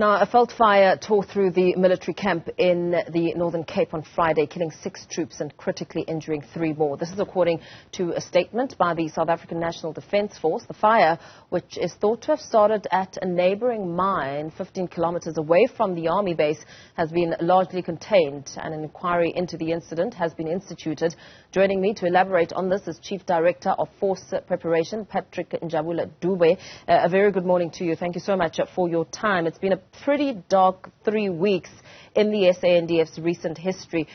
Now, a veld fire tore through the military camp in the Northern Cape on Friday, killing 6 troops and critically injuring 3 more. This is according to a statement by the South African National Defence Force. The fire, which is thought to have started at a neighbouring mine 15 kilometres away from the army base, has been largely contained, and an inquiry into the incident has been instituted. Joining me to elaborate on this is Chief Director of Force Preparation, Patrick Njabulo Dube. A very good morning to you. Thank you so much for your time. It's been a pretty dark 3 weeks in the SANDF's recent history.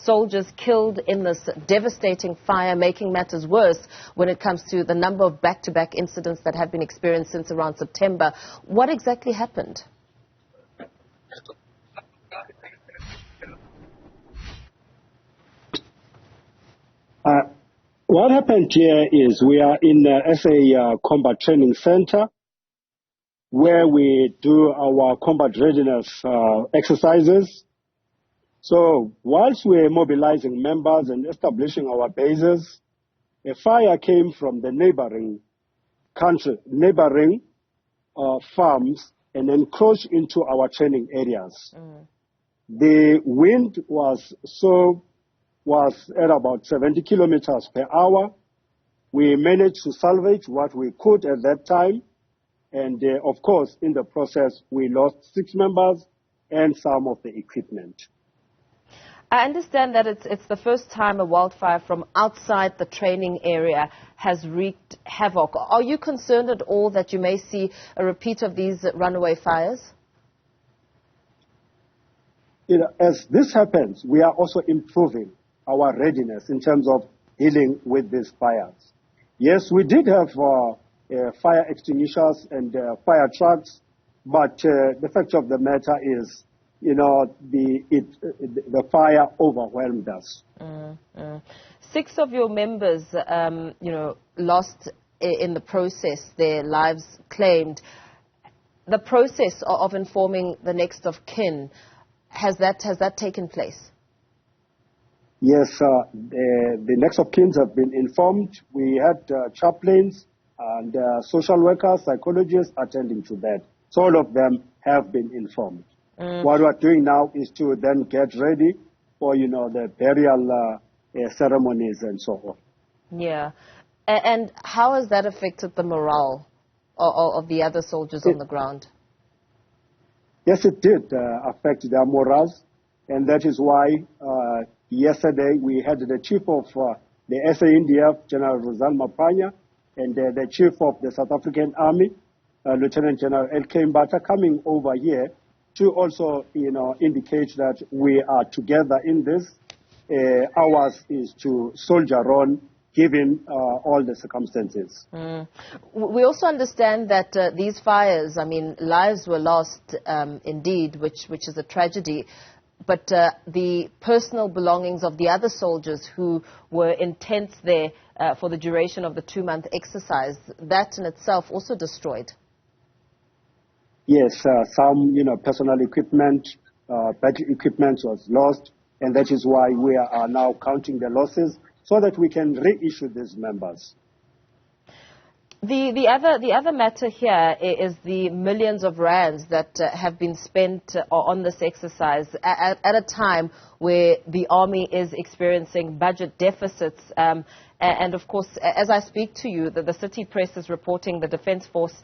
Soldiers killed in this devastating fire, making matters worse when it comes to the number of back-to-back incidents that have been experienced since around September. What exactly happened? What happened here is we are in the SA Combat Training Center, where we do our combat readiness exercises. So whilst we're mobilizing members and establishing our bases, a fire came from the neighboring farms and encroached into our training areas. The wind was at about 70 kilometers per hour. We managed to salvage what we could at that time. And of course, in the process, we lost 6 members and some of the equipment. I understand that it's the first time a wildfire from outside the training area has wreaked havoc. Are you concerned at all that you may see a repeat of these runaway fires? As this happens, we are also improving our readiness in terms of dealing with these fires. Yes, we did have fire extinguishers and fire trucks, but the fact of the matter is, the fire overwhelmed us. 6 of your members, lost in the process, their lives claimed. The process of informing the next of kin, has that taken place? Yes, the next of kin have been informed. We had chaplains and social workers, psychologists attending to that. So all of them have been informed. What we're doing now is to then get ready for, the burial ceremonies and so on. Yeah. And how has that affected the morale of the other soldiers on the ground? Yes, it did affect their morals. And that is why yesterday we had the chief of the SANDF, General Rosal Mapanya, and the chief of the South African Army, Lieutenant General L.K. Mbata, coming over here to also, indicate that we are together in this. Ours is to soldier on, given all the circumstances. We also understand that these fires, lives were lost indeed, which is a tragedy. But the personal belongings of the other soldiers who were in tents there for the duration of the 2-month exercise, that in itself also destroyed. Yes, some, personal equipment, battery equipment was lost, and that is why we are now counting the losses so that we can reissue these members. The other matter here is the millions of rands that have been spent on this exercise at a time where the army is experiencing budget deficits. And of course, as I speak to you, the city press is reporting the Defence Force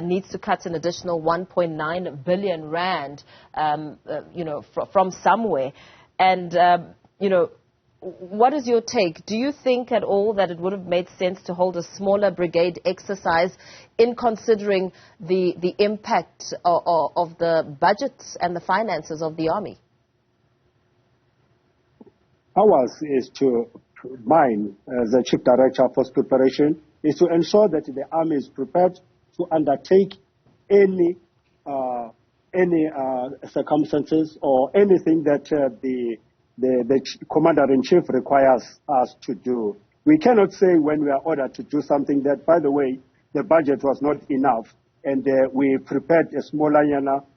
needs to cut an additional 1.9 billion rand, from somewhere. And, what is your take? Do you think at all that it would have made sense to hold a smaller brigade exercise in considering the impact of the budgets and the finances of the army? Ours is mine, as the Chief Director of Force Preparation, is to ensure that the army is prepared to undertake any circumstances or anything that the Commander-in-Chief requires us to do. We cannot say when we are ordered to do something that, by the way, the budget was not enough and we prepared a smaller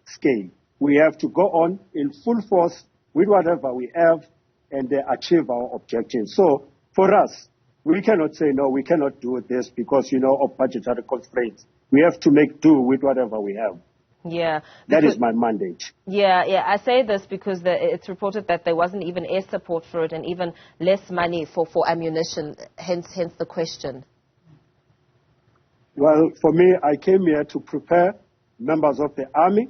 scale. We have to go on in full force with whatever we have and achieve our objectives. So for us, we cannot say, no, we cannot do this because, of budgetary constraints. We have to make do with whatever we have. Yeah. That is my mandate. Yeah. I say this because it's reported that there wasn't even air support for it and even less money for ammunition, hence the question. Well, for me, I came here to prepare members of the army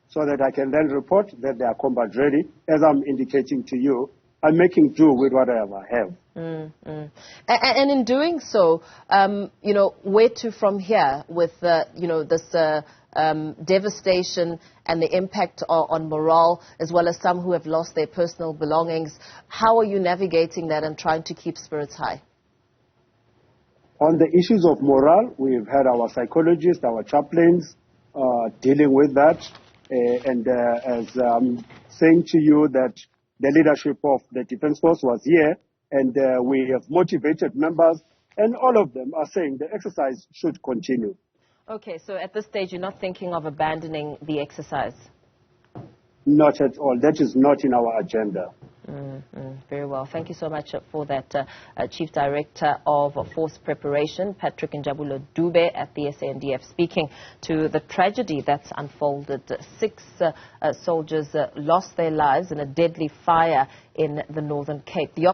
so that I can then report that they are combat ready. As I'm indicating to you, I'm making do with whatever I have. And in doing so, where to from here with, this devastation and the impact on morale, as well as some who have lost their personal belongings? How are you navigating that and trying to keep spirits high? On the issues of morale, we've had our psychologists, our chaplains dealing with that. As I'm saying to you that the leadership of the Defence Force was here, and we have motivated members, and all of them are saying the exercise should continue. Okay, so at this stage, you're not thinking of abandoning the exercise? Not at all. That is not in our agenda. Very well. Thank you so much for that, Chief Director of Force Preparation, Patrick Njabulo Dube at the SANDF, speaking to the tragedy that's unfolded. 6 soldiers lost their lives in a deadly fire in the Northern Cape.